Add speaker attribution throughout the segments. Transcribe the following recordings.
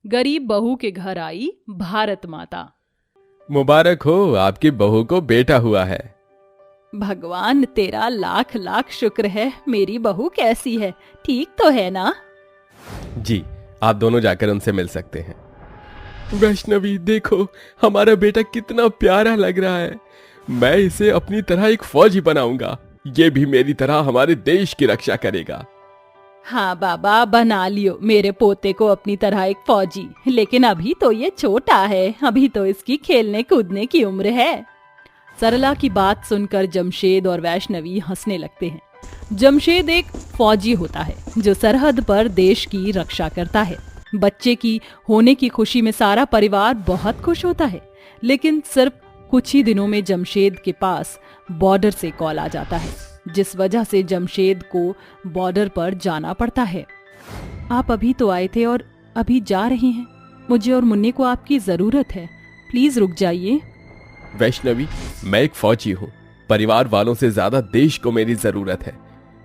Speaker 1: गरीब बहू के घर आई भारत माता।
Speaker 2: मुबारक हो, आपकी बहू को बेटा हुआ है।
Speaker 1: भगवान तेरा लाख लाख शुक्र है। मेरी बहू कैसी है, ठीक तो है ना?
Speaker 2: जी, आप दोनों जाकर उनसे मिल सकते हैं। वैष्णवी देखो, हमारा बेटा कितना प्यारा लग रहा है। मैं इसे अपनी तरह एक फौजी बनाऊंगा। ये भी मेरी तरह हमारे देश की रक्षा करेगा।
Speaker 1: हाँ बाबा, बना लियो मेरे पोते को अपनी तरह एक फौजी, लेकिन अभी तो ये छोटा है, अभी तो इसकी खेलने कूदने की उम्र है। सरला की बात सुनकर जमशेद और वैष्णवी हंसने लगते हैं। जमशेद एक फौजी होता है जो सरहद पर देश की रक्षा करता है। बच्चे की होने की खुशी में सारा परिवार बहुत खुश होता है, लेकिन सिर्फ कुछ ही दिनों में जमशेद के पास बॉर्डर से कॉल आ जाता है, जिस वजह से जमशेद को बॉर्डर पर जाना पड़ता है। आप अभी तो आए थे और अभी जा रहे हैं। मुझे और मुन्ने को आपकी जरूरत है, प्लीज रुक जाइए।
Speaker 2: वैष्णवी, मैं एक फौजी हूँ। परिवार वालों से ज्यादा देश को मेरी जरूरत है।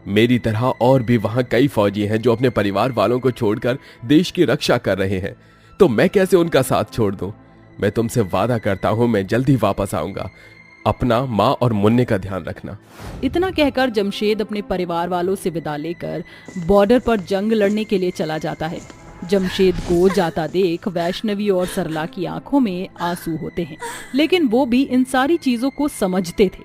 Speaker 2: मेरी तरह और भी वहां कई फौजी हैं जो अपने परिवार वालों को छोड़कर देश की रक्षा कर रहे हैं, तो मैं कैसे उनका साथ छोड़ दूं? मैं तुमसे वादा करता हूं, मैं जल्दी वापस आऊंगा। अपना, माँ और मुन्ने का ध्यान रखना।
Speaker 1: इतना कहकर जमशेद अपने परिवार वालों से विदा लेकर बॉर्डर पर जंग लड़ने के लिए चला जाता है। जमशेद को जाता देख वैष्णवी और सरला की आंखों में आंसू होते हैं, लेकिन वो भी इन सारी चीजों को समझते थे,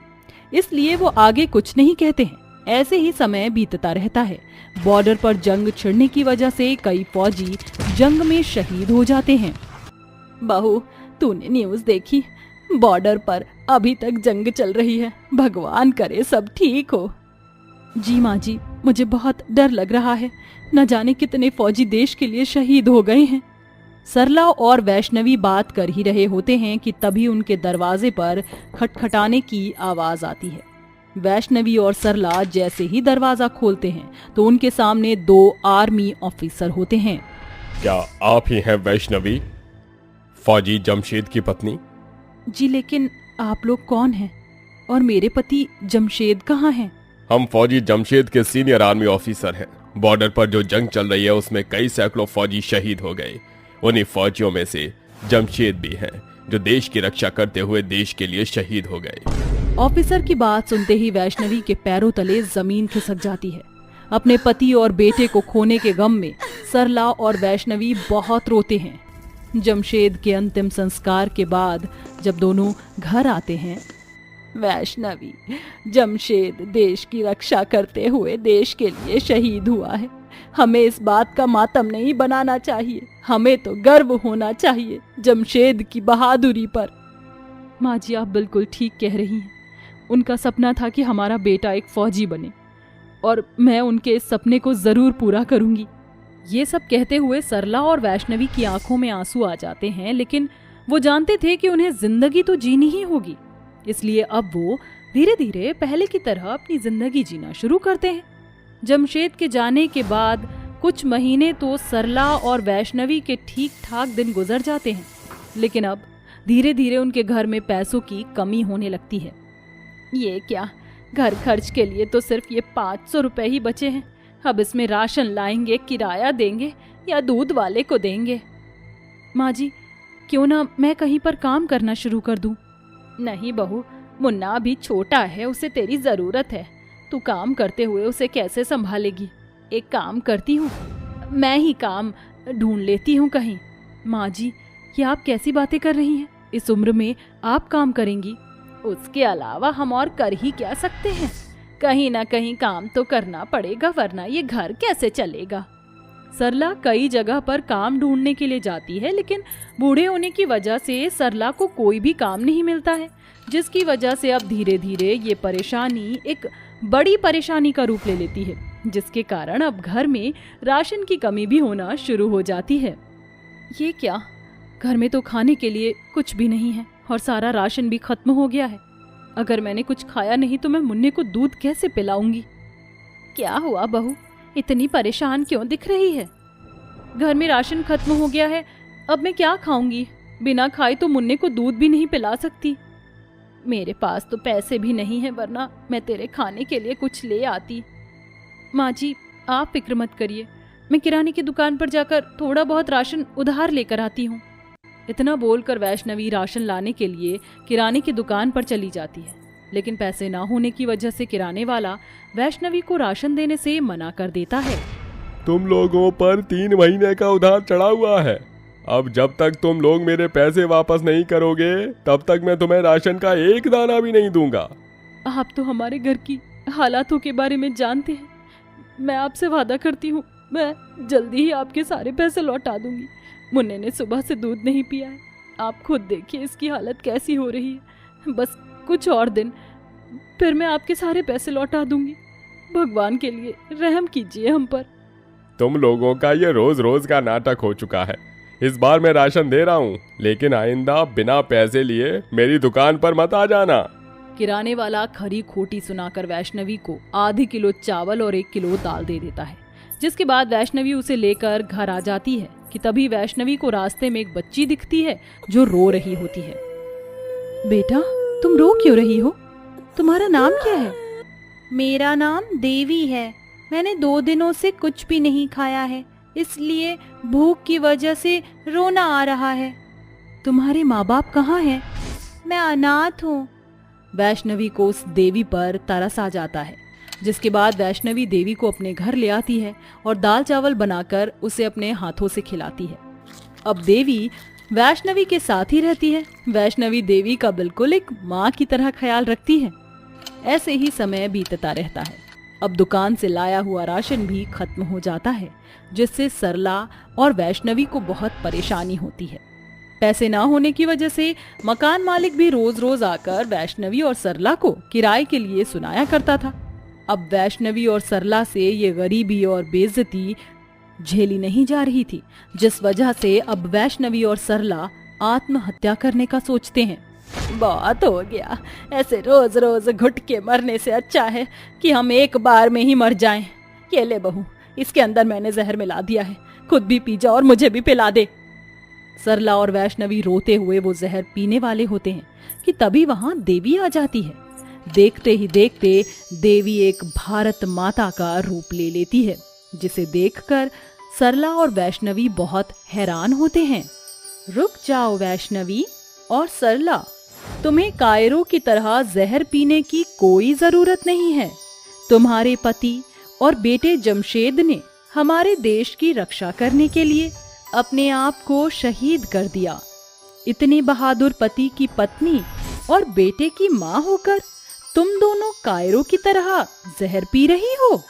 Speaker 1: इसलिए वो आगे कुछ नहीं कहते हैं। ऐसे ही समय बीतता रहता है। बॉर्डर पर जंग छिड़ने की वजह से कई फौजी जंग में शहीद हो जाते हैं। बहू, तूने न्यूज़ देखी? बॉर्डर पर अभी तक जंग चल रही है। भगवान करे सब ठीक हो। जी माँ जी, मुझे बहुत डर लग रहा है। न जाने कितने फौजी देश के लिए शहीद हो गए हैं। सरला और वैष्णवी बात कर ही रहे होते हैं कि तभी उनके दरवाजे पर खटखटाने की आवाज आती है। वैष्णवी और सरला जैसे ही दरवाजा खोलते हैं तो उनके सामने दो आर्मी ऑफिसर होते हैं।
Speaker 2: क्या आप ही हैं वैष्णवी, फौजी जमशेद की पत्नी?
Speaker 1: जी, लेकिन आप लोग कौन हैं और मेरे पति जमशेद कहाँ हैं?
Speaker 2: हम फौजी जमशेद के सीनियर आर्मी ऑफिसर हैं। बॉर्डर पर जो जंग चल रही है उसमें कई सैकड़ों फौजी शहीद हो गए। उन्हीं फौजियों में से जमशेद भी हैं, जो देश की रक्षा करते हुए देश के लिए शहीद हो गए।
Speaker 1: ऑफिसर की बात सुनते ही वैष्णवी के पैरों तले जमीन खिसक जाती है। अपने पति और बेटे को खोने के गम में सरला और वैष्णवी बहुत रोते हैं। जमशेद के अंतिम संस्कार के बाद जब दोनों घर आते हैं, वैष्णवी, जमशेद देश की रक्षा करते हुए देश के लिए शहीद हुआ है। हमें इस बात का मातम नहीं बनाना चाहिए, हमें तो गर्व होना चाहिए जमशेद की बहादुरी पर। माँ जी, आप बिल्कुल ठीक कह रही हैं। उनका सपना था कि हमारा बेटा एक फौजी बने और मैं उनके इस सपने को जरूर पूरा करूंगी। ये सब कहते हुए सरला और वैष्णवी की आंखों में आंसू आ जाते हैं, लेकिन वो जानते थे कि उन्हें जिंदगी तो जीनी ही होगी, इसलिए अब वो धीरे धीरे पहले की तरह अपनी जिंदगी जीना शुरू करते हैं। जमशेद के जाने के बाद कुछ महीने तो सरला और वैष्णवी के ठीक ठाक दिन गुजर जाते हैं, लेकिन अब धीरे धीरे उनके घर में पैसों की कमी होने लगती है। ये क्या, घर खर्च के लिए तो सिर्फ ये 500 रुपए ही बचे हैं। अब इसमें राशन लाएंगे, किराया देंगे या दूध वाले को देंगे। माँ जी, क्यों ना मैं कहीं पर काम करना शुरू कर दूं? नहीं बहू, मुन्ना अभी छोटा है, उसे तेरी जरूरत है। तू काम करते हुए उसे कैसे संभालेगी? एक काम करती हूँ, मैं ही काम ढूंढ लेती हूँ कहीं। माँ जी, ये आप कैसी बातें कर रही हैं? इस उम्र में आप काम करेंगी? उसके अलावा हम और कर ही क्या सकते हैं? कहीं ना कहीं काम तो करना पड़ेगा, वरना ये घर कैसे चलेगा? सरला कई जगह पर काम ढूंढने के लिए जाती है, लेकिन बूढ़े होने की वजह से सरला को कोई भी काम नहीं मिलता है, जिसकी वजह से अब धीरे धीरे ये परेशानी एक बड़ी परेशानी का रूप ले लेती है, जिसके कारण अब घर में राशन की कमी भी होना शुरू हो जाती है। ये क्या, घर में तो खाने के लिए कुछ भी नहीं है और सारा राशन भी खत्म हो गया है। अगर मैंने कुछ खाया नहीं तो मैं मुन्ने को दूध कैसे पिलाऊंगी? क्या हुआ बहू, इतनी परेशान क्यों दिख रही है? घर में राशन खत्म हो गया है, अब मैं क्या खाऊंगी? बिना खाए तो मुन्ने को दूध भी नहीं पिला सकती। मेरे पास तो पैसे भी नहीं है, वरना मैं तेरे खाने के लिए कुछ ले आती। माँ जी, आप फिक्र मत करिए, मैं किराने की दुकान पर जाकर थोड़ा बहुत राशन उधार लेकर आती हूँ। इतना बोलकर वैष्णवी राशन लाने के लिए किराने की दुकान पर चली जाती है, लेकिन पैसे ना होने की वजह से किराने वाला वैष्णवी को राशन देने से मना कर देता है।
Speaker 2: तुम लोगों पर 3 महीने का उधार चढ़ा हुआ है। अब जब तक तुम लोग मेरे पैसे वापस नहीं करोगे तब तक मैं तुम्हें राशन का एक दाना भी नहीं दूंगा।
Speaker 1: आप तो हमारे घर की हालातों के बारे में जानते हैं। मैं आपसे वादा करती हूँ, मैं जल्दी ही आपके सारे पैसे लौटा दूंगी। मुन्ने ने सुबह से दूध नहीं पिया है। आप खुद देखिए इसकी हालत कैसी हो रही है। बस कुछ और दिन, फिर मैं आपके सारे पैसे लौटा दूंगी। भगवान के लिए रहम कीजिए हम पर।
Speaker 2: तुम लोगों का ये रोज रोज का नाटक हो चुका है। इस बार मैं राशन दे रहा हूँ, लेकिन आइंदा बिना पैसे लिए मेरी दुकान पर मत आ जाना।
Speaker 1: किराने वाला खरी खोटी सुनाकर वैष्णवी को आधे किलो चावल और 1 किलो दाल दे देता है, जिसके बाद वैष्णवी उसे लेकर घर आ जाती है कि तभी वैष्णवी को रास्ते में एक बच्ची दिखती है जो रो रही होती है। बेटा, तुम रो क्यों रही हो? तुम्हारा नाम क्या है?
Speaker 3: मेरा नाम देवी है। मैंने 2 दिनों से कुछ भी नहीं खाया है, इसलिए भूख की वजह से रोना आ रहा है।
Speaker 1: तुम्हारे माँ बाप कहाँ हैं?
Speaker 3: मैं अनाथ हूँ।
Speaker 1: वैष्णवी को उस देवी पर तरस आ जाता है, जिसके बाद वैष्णवी देवी को अपने घर ले आती है और दाल चावल बनाकर उसे अपने हाथों से खिलाती है। अब देवी वैष्णवी के साथ ही रहती है। वैष्णवी देवी का बिल्कुल एक माँ की तरह ख्याल रखती है। ऐसे ही समय बीतता रहता है। अब दुकान से लाया हुआ राशन भी खत्म हो जाता है, जिससे सरला और वैष्णवी को बहुत परेशानी होती है। पैसे ना होने की वजह से मकान मालिक भी रोज रोज आकर वैष्णवी और सरला को किराए के लिए सुनाया करता था। अब वैष्णवी और सरला से ये गरीबी और बेइज्जती झेली नहीं जा रही थी, जिस वजह से अब वैष्णवी और सरला आत्महत्या करने का सोचते हैं।
Speaker 3: बहुत हो गया, ऐसे रोज रोज घुट के मरने से अच्छा है कि हम एक बार में ही मर जाएं। ये ले बहू, इसके अंदर मैंने जहर मिला दिया है, खुद भी पी जा और मुझे भी पिला दे।
Speaker 1: सरला और वैष्णवी रोते हुए वो जहर पीने वाले होते हैं कि तभी वहां देवी आ जाती है। देखते ही देखते देवी एक भारत माता का रूप ले लेती है, जिसे देखकर सरला और वैष्णवी बहुत हैरान होते हैं।
Speaker 3: रुक जाओ वैष्णवी और सरला, तुम्हें कायरों की तरह जहर पीने की कोई जरूरत नहीं है। तुम्हारे पति और बेटे जमशेद ने हमारे देश की रक्षा करने के लिए अपने आप को शहीद कर दिया। इतने बहादुर पति की पत्नी और बेटे की माँ होकर तुम दोनों कायरों की तरह जहर पी रही हो।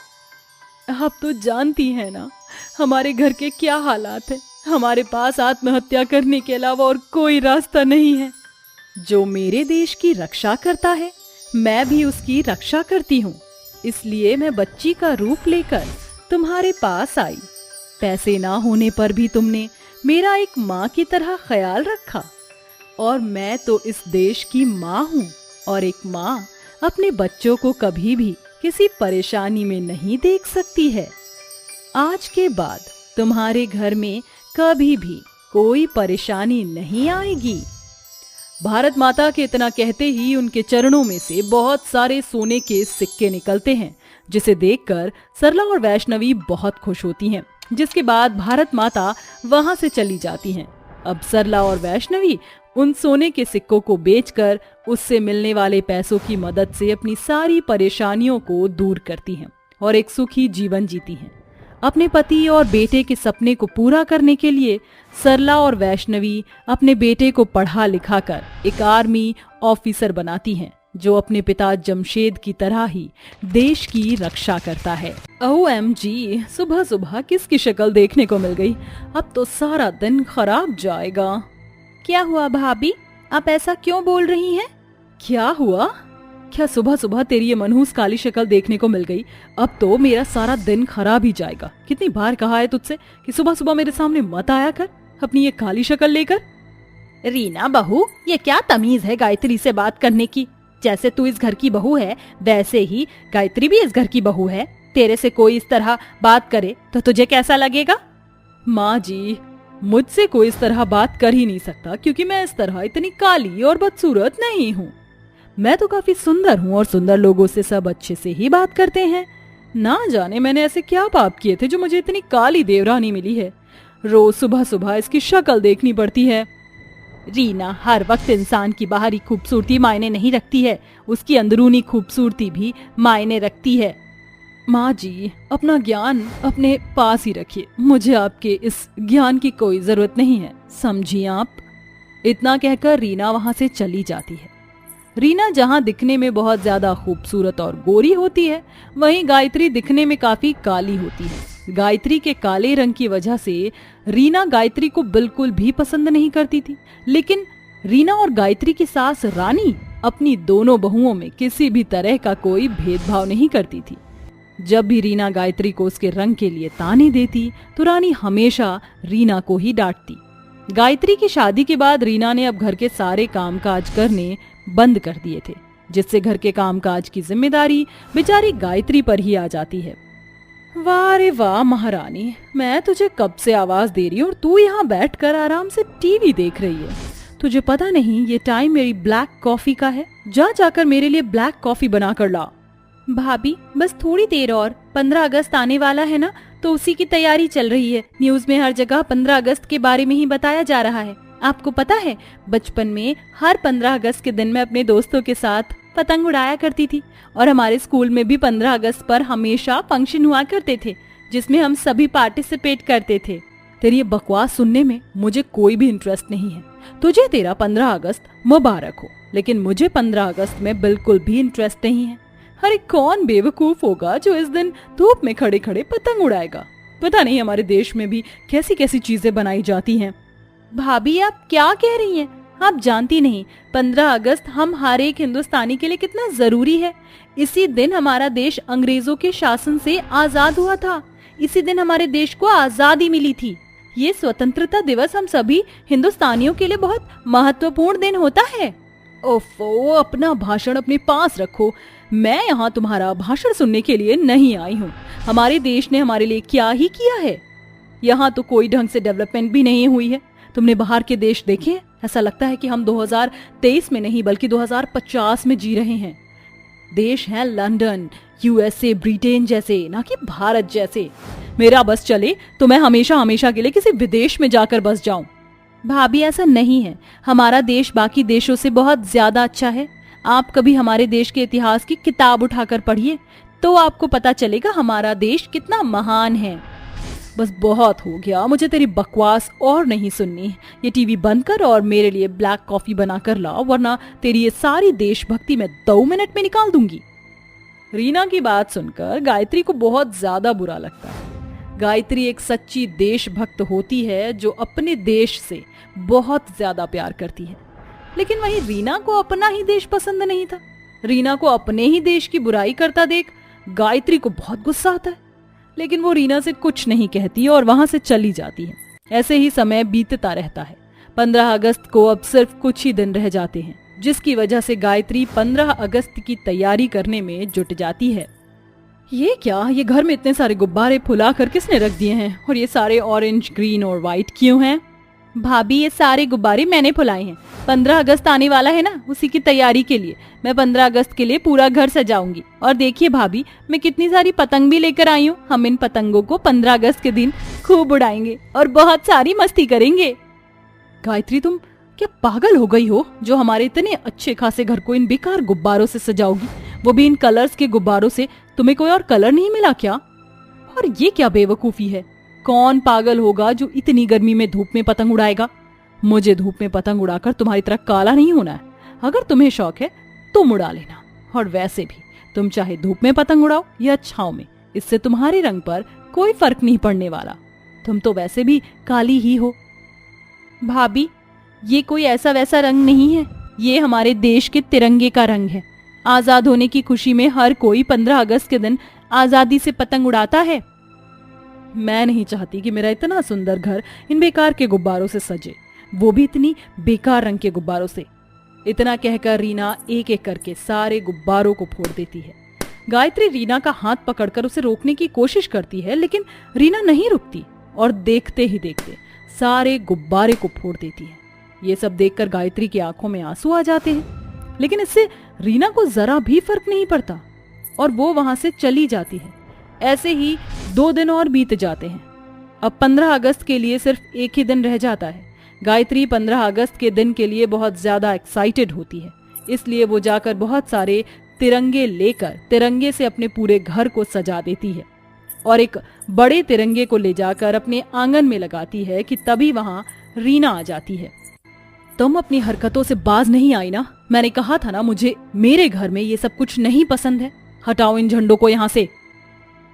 Speaker 1: आप तो जानती हैं ना हमारे घर के क्या हालात हैं। हमारे पास आत्महत्या करने के अलावा और कोई रास्ता नहीं है। जो मेरे देश की रक्षा करता है, मैं भी उसकी रक्षा करती हूँ। इसलिए मैं बच्ची का रूप लेकर तुम्हारे पास आई। पैसे ना होने पर भी तुमने मेरा एक माँ की तरह ख्याल रखा, और मैं तो इस देश की माँ हूँ, और एक माँ अपने बच्चों को कभी भी किसी परेशानी में नहीं देख सकती है। आज के बाद तुम्हारे घर में कभी भी कोई परेशानी नहीं आएगी। भारत माता के इतना कहते ही उनके चरणों में से बहुत सारे सोने के सिक्के निकलते हैं, जिसे देखकर सरला और वैष्णवी बहुत खुश होती हैं। जिसके बाद भारत माता वहां से चली जाती हैं। अब सरला और वैष्णवी उन सोने के सिक्कों को बेचकर उससे मिलने वाले पैसों की मदद से अपनी सारी परेशानियों को दूर करती हैं और एक सुखी जीवन जीती हैं। अपने पति और बेटे के सपने को पूरा करने के लिए सरला और वैष्णवी अपने बेटे को पढ़ा लिखा कर एक आर्मी ऑफिसर बनाती हैं, जो अपने पिता जमशेद की तरह ही देश की रक्षा करता है। OMG, सुबह सुबह किसकी शक्ल देखने को मिल गई। अब तो सारा दिन खराब जाएगा।
Speaker 3: क्या हुआ भाभी, आप ऐसा क्यों बोल रही हैं?
Speaker 1: क्या हुआ? क्या सुबह सुबह तेरी ये मनहूस काली शक्ल देखने को मिल गई? अब तो मेरा सारा दिन खराब ही जाएगा। कितनी बार कहा है तुझसे कि सुबह सुबह मेरे सामने मत आया कर अपनी ये काली शक्ल लेकर।
Speaker 3: रीना बहू, ये क्या तमीज है गायत्री से बात करने की? जैसे तू इस घर की बहू है, वैसे ही गायत्री भी इस घर की बहू है। तेरे से कोई इस तरह बात करे तो तुझे कैसा लगेगा?
Speaker 1: माँ जी, मुझसे कोई इस तरह बात कर ही नहीं सकता, क्योंकि मैं इस तरह इतनी काली और बदसूरत नहीं हूँ। मैं तो काफी सुंदर हूँ और सुंदर लोगों से सब अच्छे से ही बात करते हैं।
Speaker 3: ना जाने मैंने ऐसे क्या पाप किए थे जो मुझे इतनी काली देवरानी मिली है। रोज सुबह सुबह इसकी शक्ल देखनी पड़ती है। रीना, हर वक्त इंसान की बाहरी खूबसूरती मायने नहीं रखती है, उसकी अंदरूनी खूबसूरती भी मायने रखती है। माँ जी, अपना ज्ञान अपने पास ही रखिए, मुझे आपके इस ज्ञान की कोई जरूरत नहीं है, समझिए आप। इतना कहकर रीना वहां से चली जाती है। रीना जहां दिखने में बहुत ज्यादा खूबसूरत और गोरी होती है, वहीं गायत्री दिखने में काफी काली होती है। गायत्री के काले रंग की वजह से रीना गायत्री को बिल्कुल भी पसंद नहीं करती थी, लेकिन रीना और गायत्री की सास रानी अपनी दोनों बहुओं में किसी भी तरह का कोई भेदभाव नहीं करती थी। जब भी रीना गायत्री को उसके रंग के लिए ताने देती तो रानी हमेशा रीना को ही डांटती। गायत्री की शादी के बाद रीना ने अब घर के सारे कामकाज करने बंद कर दिए थे, जिससे घर के कामकाज की जिम्मेदारी बेचारी गायत्री पर ही आ जाती है। वाह रे वाह महारानी, मैं तुझे कब से आवाज दे रही हूँ और तू यहाँ बैठकर आराम से टीवी देख रही है। तुझे पता नहीं ये टाइम मेरी ब्लैक कॉफी का है? जा जाकर मेरे लिए ब्लैक कॉफी बना कर ला। भाभी, बस थोड़ी देर और, 15 अगस्त आने वाला है ना, तो उसी की तैयारी चल रही है। न्यूज में हर जगह 15 अगस्त के बारे में ही बताया जा रहा है। आपको पता है, बचपन में हर 15 अगस्त के दिन मैं अपने दोस्तों के साथ पतंग उड़ाया करती थी, और हमारे स्कूल में भी 15 अगस्त पर हमेशा फंक्शन हुआ करते थे जिसमें हम सभी पार्टिसिपेट करते थे। तेरी ये बकवास सुनने में मुझे कोई भी इंटरेस्ट नहीं है। तुझे तेरा 15 अगस्त मुबारक हो, लेकिन मुझे 15 अगस्त में बिल्कुल भी इंटरेस्ट नहीं है। अरे कौन बेवकूफ होगा जो इस दिन धूप में खड़े खड़े पतंग उड़ाएगा? पता नहीं हमारे देश में भी कैसी कैसी चीजें बनाई जाती हैं। भाभी, आप क्या कह रही हैं? आप जानती नहीं 15 अगस्त हम हर एक हिंदुस्तानी के लिए कितना जरूरी है। इसी दिन हमारा देश अंग्रेजों के शासन से आजाद हुआ था। इसी दिन हमारे देश को आजादी मिली थी। ये स्वतंत्रता दिवस हम सभी हिंदुस्तानियों के लिए बहुत महत्वपूर्ण दिन होता है। ओफो, अपना भाषण अपने पास रखो। मैं यहाँ तुम्हारा भाषण सुनने के लिए नहीं आई हूँ। हमारे देश ने हमारे लिए क्या ही किया है। यहाँ तो कोई ढंग से डेवलपमेंट भी नहीं हुई है। तुमने बाहर के देश देखे? ऐसा लगता है कि हम 2023 में नहीं बल्कि 2050 में जी रहे हैं। देश हैं लंदन, यूएसए, ब्रिटेन जैसे, ना कि भारत जैसे। मेरा बस चले तो मैं हमेशा हमेशा के लिए किसी विदेश में जाकर बस जाऊं। भाभी, ऐसा नहीं है। हमारा देश बाकी देशों से बहुत ज्यादा अच्छा है। आप कभी हमारे देश के इतिहास की किताब उठाकर पढ़िए तो आपको पता चलेगा हमारा देश कितना महान है। बस बहुत हो गया, मुझे तेरी बकवास और नहीं सुननी। ये टीवी बंद कर और मेरे लिए ब्लैक कॉफी बना कर ला, वरना तेरी ये सारी देशभक्ति मैं 2 मिनट में निकाल दूंगी। रीना की बात सुनकर गायत्री को बहुत ज्यादा बुरा लगता है। गायत्री एक सच्ची देशभक्त होती है जो अपने देश से बहुत ज्यादा प्यार करती है, लेकिन वहीं रीना को अपना ही देश पसंद नहीं था। रीना को अपने ही देश की बुराई करता देख गायत्री को बहुत गुस्सा आता है, लेकिन वो रीना से कुछ नहीं कहती और वहां से चली जाती है। ऐसे ही समय बीतता रहता है। 15 अगस्त को अब सिर्फ कुछ ही दिन रह जाते हैं, जिसकी वजह से गायत्री 15 अगस्त की तैयारी करने में जुट जाती है। ये क्या, ये घर में इतने सारे गुब्बारे फुला कर किसने रख दिए हैं? और ये सारे ऑरेंज, ग्रीन और व्हाइट क्यों हैं? भाभी, ये सारे गुब्बारे मैंने फुलाए हैं। 15 अगस्त आने वाला है ना, उसी की तैयारी के लिए मैं 15 अगस्त के लिए पूरा घर सजाऊंगी। और देखिए भाभी, मैं कितनी सारी पतंग भी लेकर आई हूँ। हम इन पतंगों को 15 अगस्त के दिन खूब उड़ाएंगे और बहुत सारी मस्ती करेंगे। गायत्री, तुम क्या पागल हो गई हो जो हमारे इतने अच्छे खासे घर को इन बेकार गुब्बारों से सजाओगी? वो भी इन कलर्स के गुब्बारों से। तुम्हें कोई और कलर नहीं मिला क्या? और ये क्या बेवकूफी है? कौन पागल होगा जो इतनी गर्मी में धूप में पतंग उड़ाएगा? मुझे धूप में पतंग उड़ाकर तुम्हारी तरह काला नहीं होना है। अगर तुम्हें शौक है तुम उड़ा लेना, और वैसे भी तुम चाहे धूप में पतंग उड़ाओ या छांव में, इससे तुम्हारे रंग पर कोई फर्क नहीं पड़ने वाला। तुम तो वैसे भी काली ही हो। भाभी, ये कोई ऐसा वैसा रंग नहीं है, ये हमारे देश के तिरंगे का रंग है। आजाद होने की खुशी में हर कोई 15 अगस्त के दिन आजादी से पतंग उड़ाता है। मैं नहीं चाहती कि मेरा इतना सुंदर घर इन बेकार के गुब्बारों से सजे, वो भी इतनी बेकार रंग के गुब्बारों से। इतना कहकर रीना एक एक करके सारे गुब्बारों को फोड़ देती है। गायत्री रीना का हाथ पकड़कर उसे रोकने की कोशिश करती है, लेकिन रीना नहीं रुकती और देखते ही देखते सारे गुब्बारे को फोड़ देती है। ये सब देखकर गायत्री की आंखों में आंसू आ जाते हैं, लेकिन इससे रीना को जरा भी फर्क नहीं पड़ता और वो वहां से चली जाती है। ऐसे ही 2 दिन और बीत जाते हैं। अब 15 अगस्त के लिए सिर्फ एक ही दिन रह जाता है। गायत्री 15 अगस्त के दिन के लिए बहुत ज्यादा एक्साइटेड होती है, इसलिए वो जाकर बहुत सारे तिरंगे लेकर तिरंगे से अपने पूरे घर को सजा देती है और एक बड़े तिरंगे को ले जाकर अपने आंगन में लगाती है कि तभी वहां रीना आ जाती है। तुम अपनी हरकतों से बाज नहीं आई ना? मैंने कहा था ना, मुझे मेरे घर में ये सब कुछ नहीं पसंद है। हटाओ इन झंडों को यहाँ से।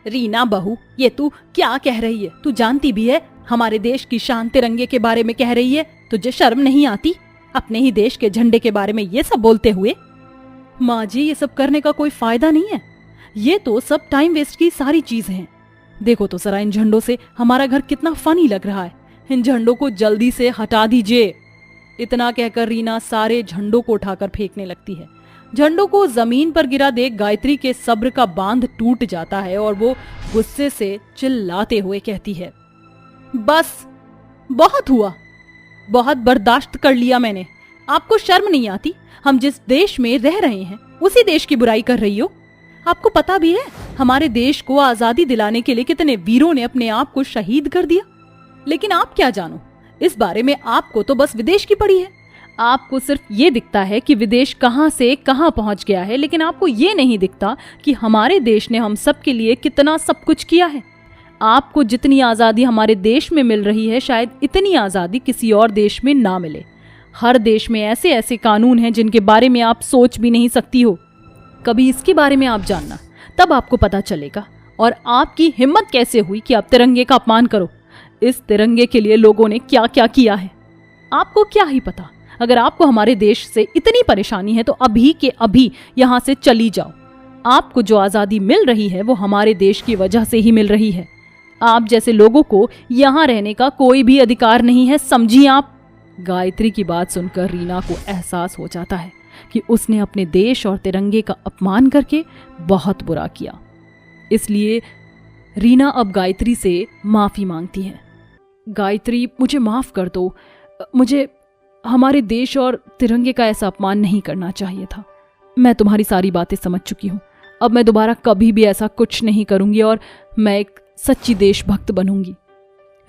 Speaker 3: रीना बहू, ये तू क्या कह रही है? तू जानती भी है हमारे देश की शान तिरंगे के बारे में कह रही है। तुझे शर्म नहीं आती अपने ही देश के झंडे के बारे में ये सब बोलते हुए? माँ जी, ये सब करने का कोई फायदा नहीं है। ये तो सब टाइम वेस्ट की सारी चीजें हैं। देखो तो जरा इन झंडों से हमारा घर कितना फनी लग रहा है। इन झंडों को जल्दी से हटा दीजिए। इतना कहकर रीना सारे झंडों को उठाकर फेंकने लगती है। झंडों को जमीन पर गिरा देख गायत्री के सब्र का बांध टूट जाता है और वो गुस्से से चिल्लाते हुए कहती है, बस बहुत हुआ, बहुत बर्दाश्त कर लिया मैंने। आपको शर्म नहीं आती? हम जिस देश में रह रहे हैं उसी देश की बुराई कर रही हो। आपको पता भी है हमारे देश को आजादी दिलाने के लिए कितने वीरों ने अपने आप को शहीद कर दिया। लेकिन आप क्या जानो इस बारे में? आपको तो बस विदेश की पड़ी है। आपको सिर्फ ये दिखता है कि विदेश कहां से कहां पहुंच गया है, लेकिन आपको ये नहीं दिखता कि हमारे देश ने हम सब के लिए कितना सब कुछ किया है। आपको जितनी आजादी हमारे देश में मिल रही है, शायद इतनी आजादी किसी और देश में ना मिले। हर देश में ऐसे ऐसे कानून हैं जिनके बारे में आप सोच भी नहीं सकती हो। कभी इसके बारे में आप जानना, तब आपको पता चलेगा। और आपकी हिम्मत कैसे हुई कि आप तिरंगे का अपमान करो? इस तिरंगे के लिए लोगों ने क्या क्या किया है, आपको क्या ही पता। अगर आपको हमारे देश से इतनी परेशानी है तो अभी के अभी यहाँ से चली जाओ। आपको जो आजादी मिल रही है वो हमारे देश की वजह से ही मिल रही है। आप जैसे लोगों को यहाँ रहने का कोई भी अधिकार नहीं है, समझिए आप। गायत्री की बात सुनकर रीना को एहसास हो जाता है कि उसने अपने देश और तिरंगे का अपमान करके बहुत बुरा किया। इसलिए रीना अब गायत्री से माफी मांगती है। गायत्री, मुझे माफ कर दो। मुझे हमारे देश और तिरंगे का ऐसा अपमान नहीं करना चाहिए था। मैं तुम्हारी सारी बातें समझ चुकी हूँ। अब मैं दोबारा कभी भी ऐसा कुछ नहीं करूंगी और मैं एक सच्ची देशभक्त बनूंगी।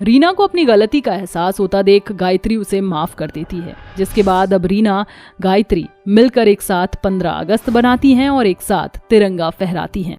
Speaker 3: रीना को अपनी गलती का एहसास होता देख गायत्री उसे माफ कर देती है, जिसके बाद अब रीना गायत्री मिलकर एक साथ 15 अगस्त बनाती हैं और एक साथ तिरंगा फहराती हैं।